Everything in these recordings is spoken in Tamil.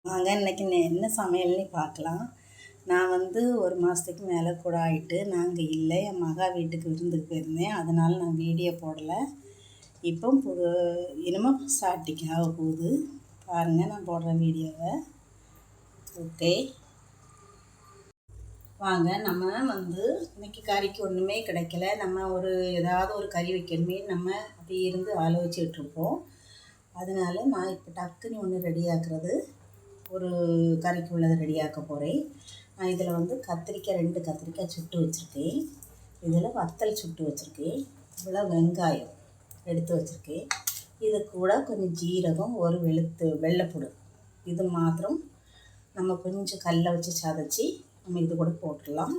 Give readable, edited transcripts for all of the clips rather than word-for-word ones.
வாங்க இன்றைக்கி என்ன சமையல்னு பார்க்கலாம். நான் ஒரு மாதத்துக்கு மேலே கூட ஆகிட்டு நாங்கள் இல்லை, என் மகா வீட்டுக்கு விருந்துக்கு போயிருந்தேன். அதனால் நான் வீடியோ போடலை. இப்போ இனிமேல் ஸ்டார்டிங் ஆக போகுது. பாருங்கள் நான் போடுற வீடியோவை. ஓகே வாங்க. நம்ம இன்றைக்கி கறிக்கு ஒன்றுமே கிடைக்கல. நம்ம ஏதாவது ஒரு கறி வைக்கணுமே நம்ம அப்படி இருந்து ஆலோசிச்சுட்ருப்போம். அதனால் நான் இப்போ டக்குன்னு ஒன்று ரெடி ஆக்குறது, ஒரு கறிக்கு உள்ளதை ரெடியாக்க போகிறேன். நான் இதில் கத்திரிக்காய் 2 கத்திரிக்காய் சுட்டு வச்சுருக்கேன். இதில் வத்தல் சுட்டு வச்சுருக்கேன். இவ்வளோ வெங்காயம் எடுத்து வச்சுருக்கேன். இது கூட கொஞ்சம் ஜீரகம், ஒரு வெள்ளைப்பூடு, இது மாத்திரம் நம்ம கொஞ்சம் கல்லை வச்சு சதைச்சி நம்ம இது கூட போட்டுடலாம்.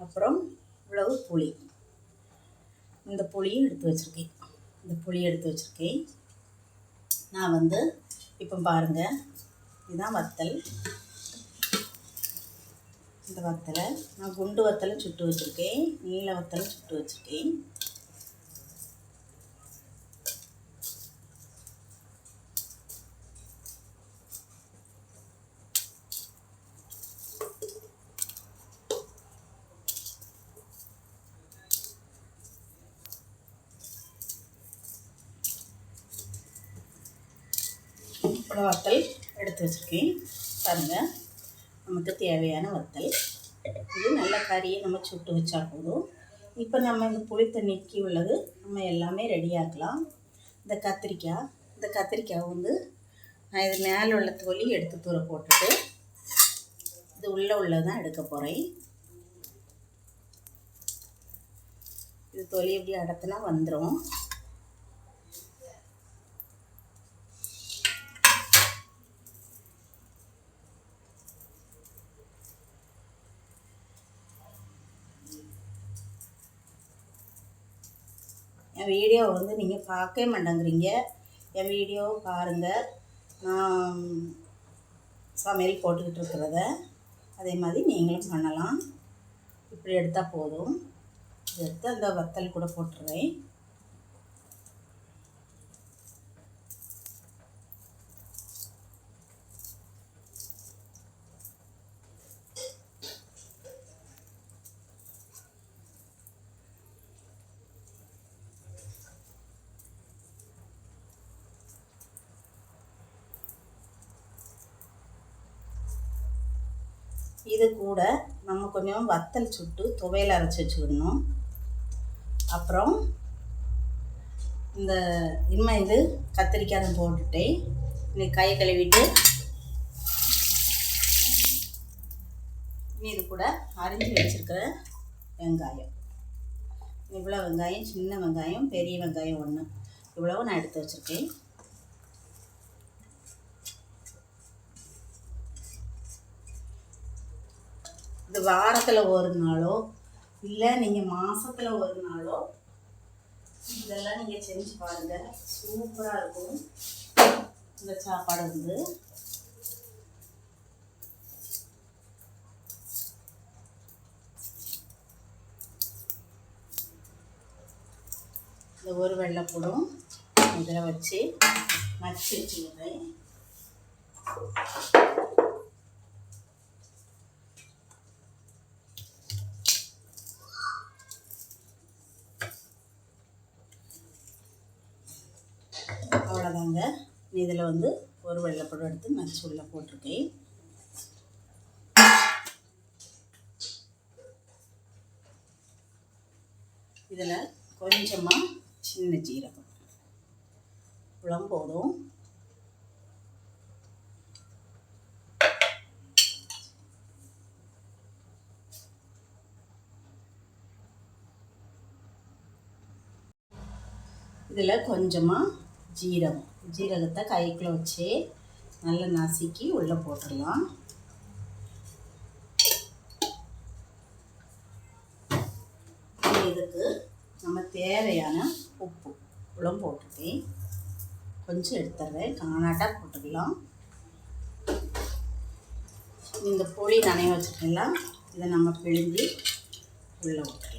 அப்புறம் இவ்வளவு புளி, இந்த புளியும் எடுத்து வச்சுருக்கேன். இந்த புளி எடுத்து வச்சுருக்கேன். நான் இப்போ பாருங்கள், இதுதான் வத்தல். இந்த வத்தலை நான் குண்டு வத்தலும் சுட்டு வச்சுருக்கேன், நீல வத்தலும் சுட்டு வச்சுருக்கேன். இவ்வளோ வத்தல் எடுத்து வச்சுருக்கேன். பாருங்கள், நமக்கு தேவையான வத்தல் இது. நல்ல கறியை நம்ம சுட்டு வச்சா போதும். இப்போ நம்ம இந்த புளி தண்ணிக்கு உள்ளது நம்ம எல்லாமே ரெடியாக்கலாம். இந்த கத்திரிக்காய் நான் இது மேலே உள்ள தோலி எடுத்து தூர போட்டுட்டு இது உள்ளதான் எடுக்க போகிறேன். இது தொலி எப்படி அடத்துனா வந்துடும். என் வீடியோவை நீங்கள் பார்க்கவே மாட்டேங்கிறீங்க. என் வீடியோவை பாருங்கள். நான் சமையல் போட்டுக்கிட்டு இருக்கிறத அதே மாதிரி நீங்களும் பண்ணலாம். இப்படி எடுத்தால் போதும். எடுத்து அந்த வத்தல் கூட போட்டுடுறேன். இது கூட நம்ம கொஞ்சம் வத்தல் சுட்டு துவையல் அரைச்சி வச்சுக்கணும். அப்புறம் இது கத்திரிக்காய் போட்டுட்டேன். இன்னைக்கு கை கழுவிட்டு இது கூட அரிஞ்சு வச்சுருக்கிற வெங்காயம், இவ்வளோ வெங்காயம், சின்ன வெங்காயம், பெரிய வெங்காயம் 1, இவ்வளவு நான் எடுத்து வச்சுருக்கேன். இது வாரத்தில் ஒரு நாளோ இல்லை நீங்கள் மாதத்தில் ஒரு நாளோ இதெல்லாம் நீங்கள் செஞ்சு பாருங்கள். சூப்பராக இருக்கும் இந்த சாப்பாடு. இந்த ஒரு வெள்ளைப்பூடும் இதில் வச்சு நச்சு வச்சுக்கிறேன். அவ்வளோதாங்க. இதில் ஒரு வெள்ளைப்பூடு எடுத்து நச்சு உள்ள போட்டிருக்கேன். இதில் கொஞ்சமாக சின்ன ஜீரகம், இவ்வளோ போதும். இதில் கொஞ்சமாக ஜீரகத்தை கைக்குள்ள வச்சு நல்லா நசுக்கி உள்ளே போட்டுடலாம். இதுக்கு நம்ம தேவையான உப்பு இவ்வளோ போட்டுருக்கேன். கொஞ்சம் எடுத்துடுறேன், காணாட்டாக போட்டுக்கலாம். இந்த புளி நனைய வச்சுக்கலாம். இதை நம்ம பிழிஞ்சு உள்ளே விட்டுடலாம்.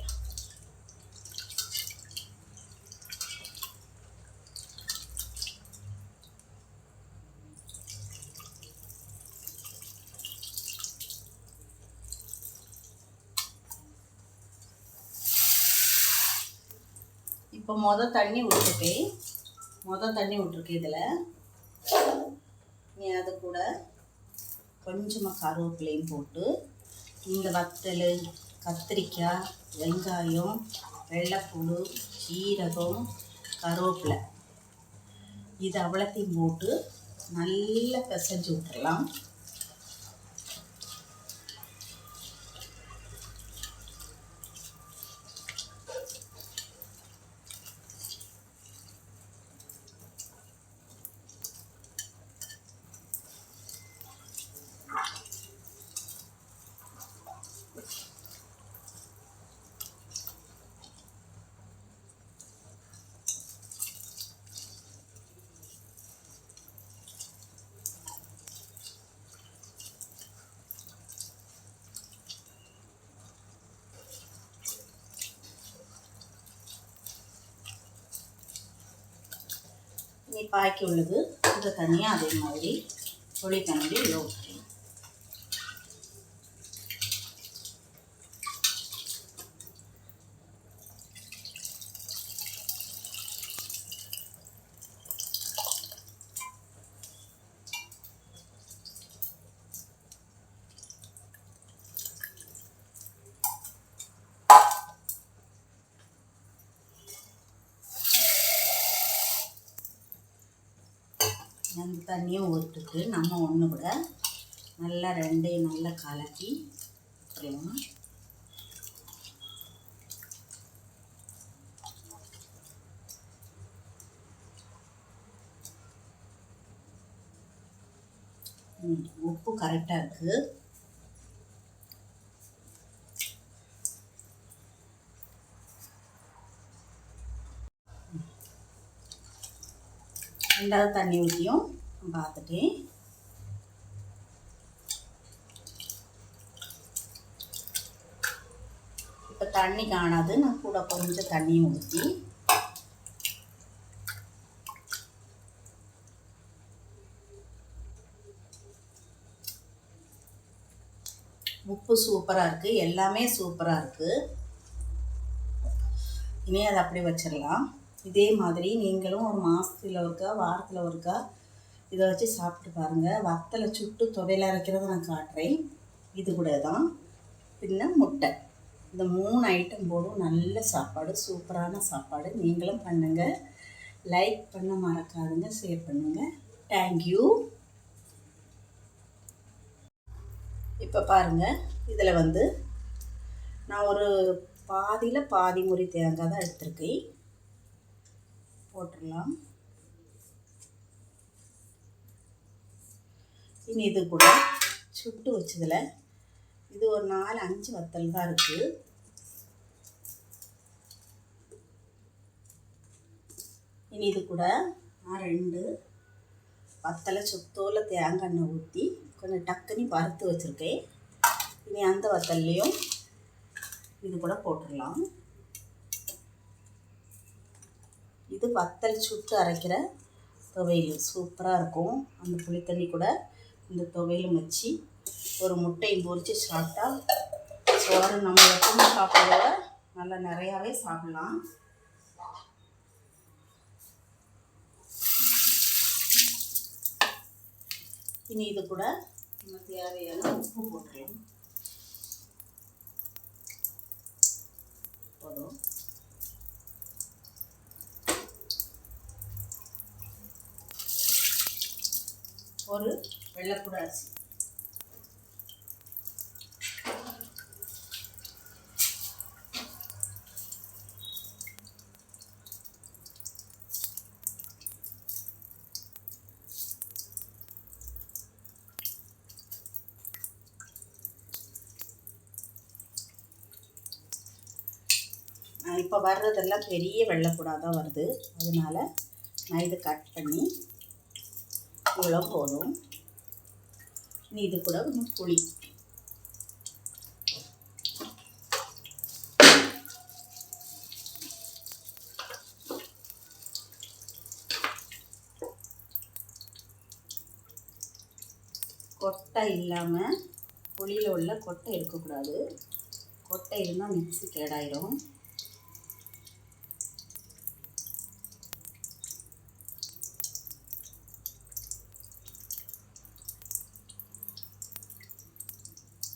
இப்போ மொதல் தண்ணி விட்டுருக்கேன் இதில். நீ அது கூட கொஞ்சமாக கருவேப்பிலையும் போட்டு இந்த வத்தல், கத்திரிக்காய், வெங்காயம், வெள்ளைப்பூடு, சீரகம், கருவேப்பிலை இது அவ்வளோத்தையும் போட்டு நல்லா பிசைஞ்சு விட்டுறலாம். நீ பாக்கி உள்ளது இந்த தனியாக அதே மாதிரி புளி தண்ணி உள்ள ஊற்றணும். அந்த தண்ணியும் ஊற்றிட்டு நம்ம ஒன்று கூட நல்லா ரெண்டையும் நல்லா கலக்கி விட்டுருலாம். உப்பு கரெக்டாக இருக்குது. ரெண்டாவது தண்ணி ஊற்றியும் பார்த்துட்டேன். இப்போ தண்ணி காணாது, நான் கூட கொஞ்சம் தண்ணியும் ஊற்றி உப்பு சூப்பராக இருக்குது, எல்லாமே சூப்பராக இருக்குது. இனி அதை அப்படி வச்சிடலாம். இதே மாதிரி நீங்களும் ஒரு மாதத்தில் ஒருக்கா, வாரத்தில் ஒருக்கா இதை வச்சு சாப்பிட்டு பாருங்கள். வத்தலை சுட்டு துவையல் அரைக்கிறத நான் காட்டுறேன். இது கூட தான் பின்ன முட்டை, இந்த 3 ஐட்டம் போடும் நல்ல சாப்பாடு, சூப்பரான சாப்பாடு. நீங்களும் பண்ணுங்கள். லைக் பண்ண மறக்காதுங்க, ஷேர் பண்ணுங்கள். தேங்க்யூ. இப்போ பாருங்கள், இதில் வந்து நான் ஒரு பாதியில் பாதி முறி தேங்காய் தான் எடுத்திருக்கேன். போட்டுடலாம். இனி இது கூட சுட்டு வச்சதில் இது ஒரு 4-5 வத்தல் தான் இருக்குது. இனி இது கூட நான் 2 வத்தலை சுத்தோல தேங்காய் எண்ணெய் ஊற்றி கொஞ்சம் டக்குனி வறுத்து வச்சுருக்கேன். இனி அந்த வத்தல்லையும் இது கூட போட்டுடலாம். இது வத்தல் சுட்டு அரைக்கிற துவையல் சூப்பராக இருக்கும். அந்த புளித்தண்ணி கூட இந்த துவையலும் வச்சு ஒரு முட்டையும் பொரித்து சாப்பிட்டா சோறு நம்ம எப்பவுமே சாப்பிட்றத நல்லா நிறையாவே சாப்பிட்லாம். இனி இது கூட நம்ம தேவையான உப்பு போட்டுக்கலாம். போதும். ஒரு வெள்ளைப்பூடு அரிசி, இப்போ வர்றதெல்லாம் பெரிய வெள்ளைப்பூடாக தான் வருது. அதனால் நான் இதை கட் பண்ணி இவ்வளோ போதும். இனி இது கூட கொஞ்சம் புளி, கொட்டை இல்லாமல், புளியில் உள்ள கொட்டை இருக்கக்கூடாது. கொட்டை இருந்தால் மிக்ஸி கேடாயிரும்.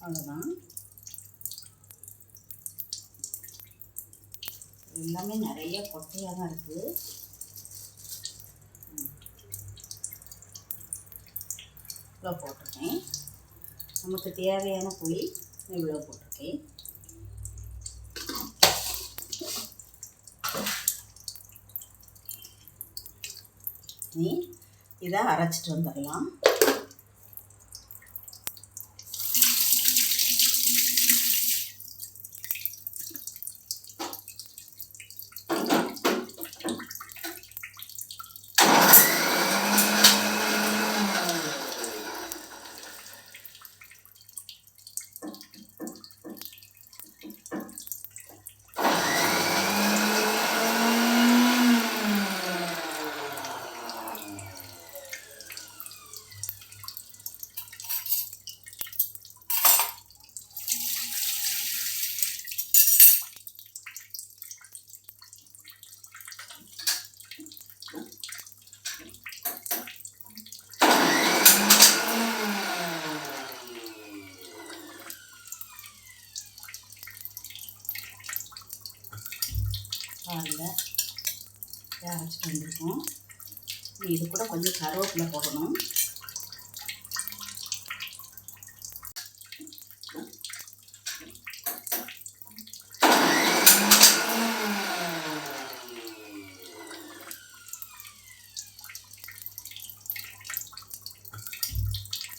அவ்வளோதான். எல்லாமே நிறைய கொட்டையாக தான் இருக்குது. இவ்வளோ போட்டிருக்கேன். நமக்கு தேவையான புளி இவ்வளோ போட்டிருக்கேன். இதை அரைச்சிட்டு வந்துடலாம். பாருங்கள், அரைச்சிட்டு வந்திருக்கோம். இது கூட கொஞ்சம் கருவேப்பிலை போடணும்.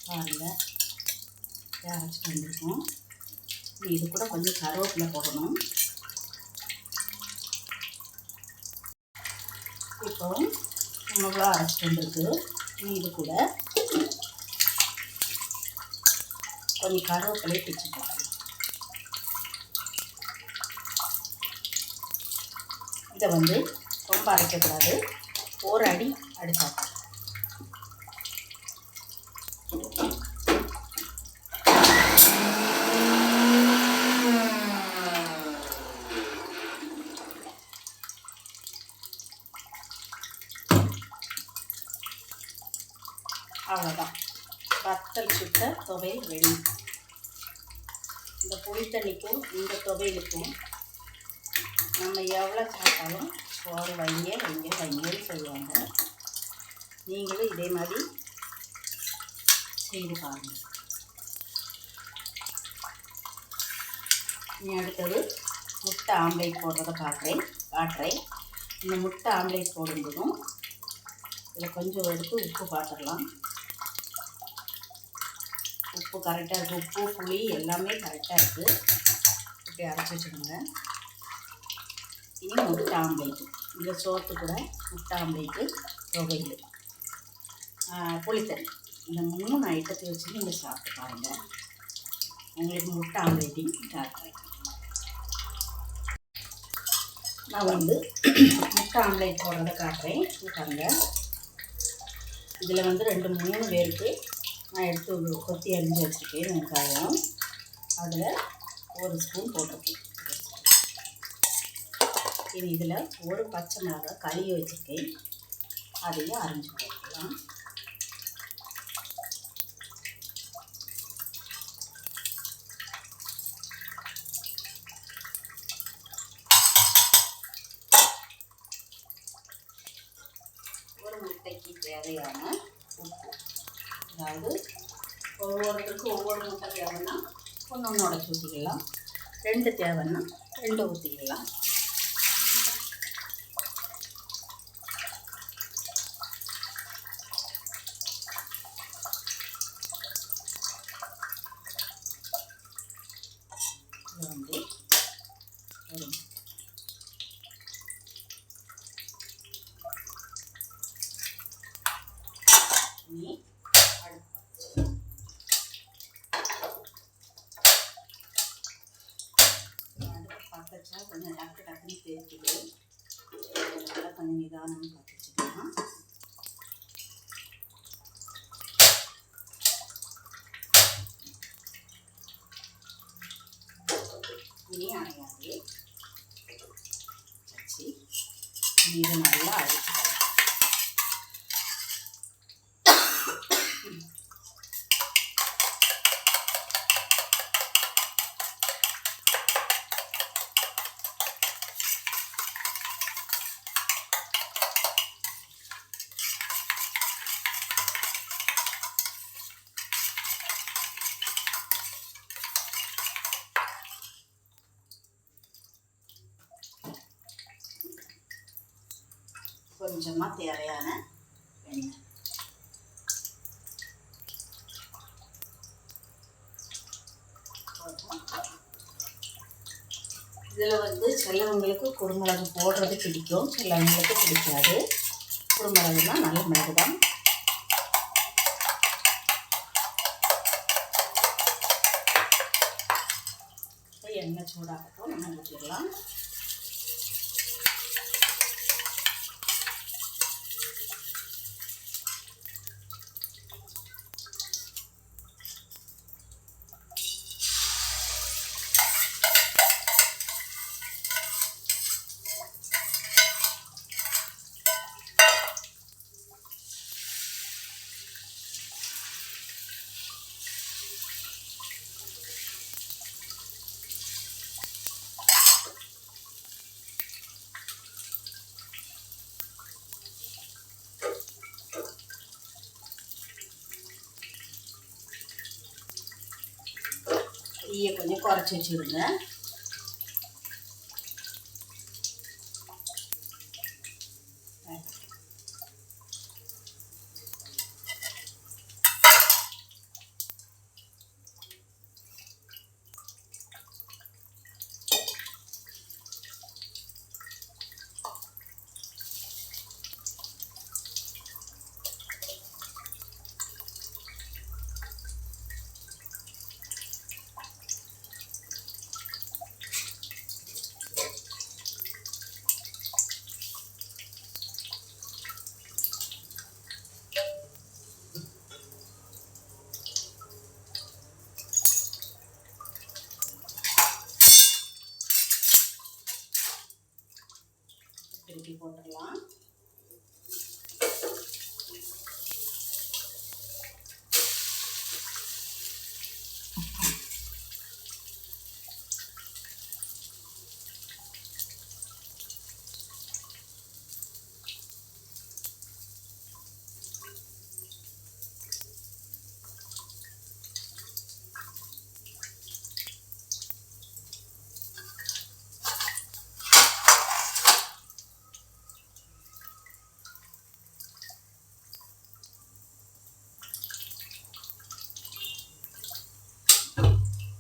பாருங்கள், அரைச்சிட்டு வந்திருக்கோம். இது கூட கொஞ்சம் கருவேப்பிலை போடணும். இப்போ நம்மளா அரைச்சிட்டு வந்துருக்கு. இது கூட கொஞ்சம் கருவேப்பிலையை பிச்சு போடலாம். இதை வந்து ரொம்ப அரைக்கக்கூடாது, ஒரு அடி அடிச்சாக்கணும். அவ்வளோதான், வத்தல் சுட்ட துவையல் ரெடி. இந்த புளி தண்ணிக்கும் இந்த துவையலுக்கும் நம்ம எவ்வளோ சாப்பிட்டாலும் சோறு வைங்கன்னு சொல்லுவாங்க. நீங்களும் இதே மாதிரி செய்து பாருங்கள். நீ அடுத்தது முட்டை ஆம்லேட் போடுறதை காட்டுறேன். இந்த முட்டை ஆம்லேட் போடும்போதும் இதில் கொஞ்சம் எடுத்து உப்பு பார்த்துடலாம். உப்பு கரெக்டாக இருக்குது, உப்பு புளி எல்லாமே கரெக்டாக இருக்குது. இப்படி அரைச்சி வச்சுக்கோங்க. இனி முட்டை ஆம்லேட்டு, இந்த சோத்து கூட முட்டை ஆம்லேட்டு, துவையல், புளித்தண்ணி, இந்த 3 ஐட்டத்தை வச்சு நீங்கள் சாப்பிட்டு பாருங்கள். உங்களுக்கு முட்டை ஆம்லேட்டையும் காட்டுறேன். நான் வந்து முட்டை ஆம்லேட் போடுறதை காட்டுறேன். பாருங்கள், இதில் வந்து 2-3 பேருக்கு நான் எடுத்து கொத்தி அரிஞ்சு வச்சுருக்கேன். வெங்காயம் அதில் 1 ஸ்பூன் போட்டிருக்கேன். இனி இதில் ஒரு பச்சை மிளகாய் கழுவி வச்சுருக்கேன், அதையும் அரிஞ்சு போட்டுக்கலாம். ஒரு முட்டைக்கு தேவையான உப்பு, அதாவது ஒவ்வொருத்தருக்கும் ஒவ்வொரு முட்டை தேவைன்னா ஒன்று உடச்சி ஊற்றிக்கலாம், 2 தேவைன்னா 2 ஊற்றிக்கலாம். இது வந்து ஒரு பச்சா கொஞ்சம் டக்குன்னு தேய்ச்சிட்டு நல்லா கொஞ்சம் நிதானமாக பார்த்து வச்சுக்கலாம். இனி அணையாது வச்சு இதை நல்லா அடிச்சுக்கலாம். கொஞ்சமாக தேவையான எண்ணெய். இதில் சிலவங்களுக்கு குருமிளகு போடுறது பிடிக்கும், சிலவங்களுக்கு பிடிக்காது. குருமிளகுனா நல்ல மிளகு தான். எண்ணெய் சூடாகட்டும், நம்ம ஊற்றிடலாம். தீயை கொஞ்சம் குறைச்சி வச்சுருங்க. திருப்பி போட்டுடலாம்.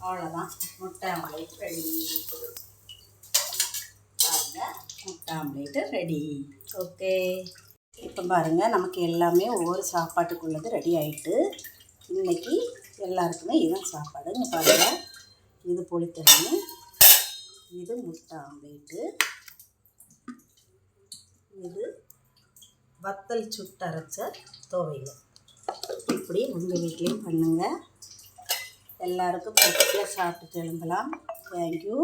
அவ்வளோதான், முட்டை ஆம்லேட் ரெடி. பாருங்கள், முட்டை ஆம்லேட்டு ரெடி. ஓகே, இப்போ பாருங்கள், நமக்கு எல்லாமே ஒவ்வொரு சாப்பாட்டுக்குள்ளது ரெடி ஆகிட்டு. இன்றைக்கி எல்லாருக்குமே இதுதான் சாப்பாடு. இங்கே பாருங்கள், இது புளித்தண்ணி, இது முட்டை ஆம்லேட்டு, இது வத்தல் சுட்டரைச்ச துவையல். இப்படி உங்கள் வீட்லேயும் பண்ணுங்கள். எல்லாருக்கும் பசியாக சாப்பிட்டு எழும்பலாம். தேங்க்யூ.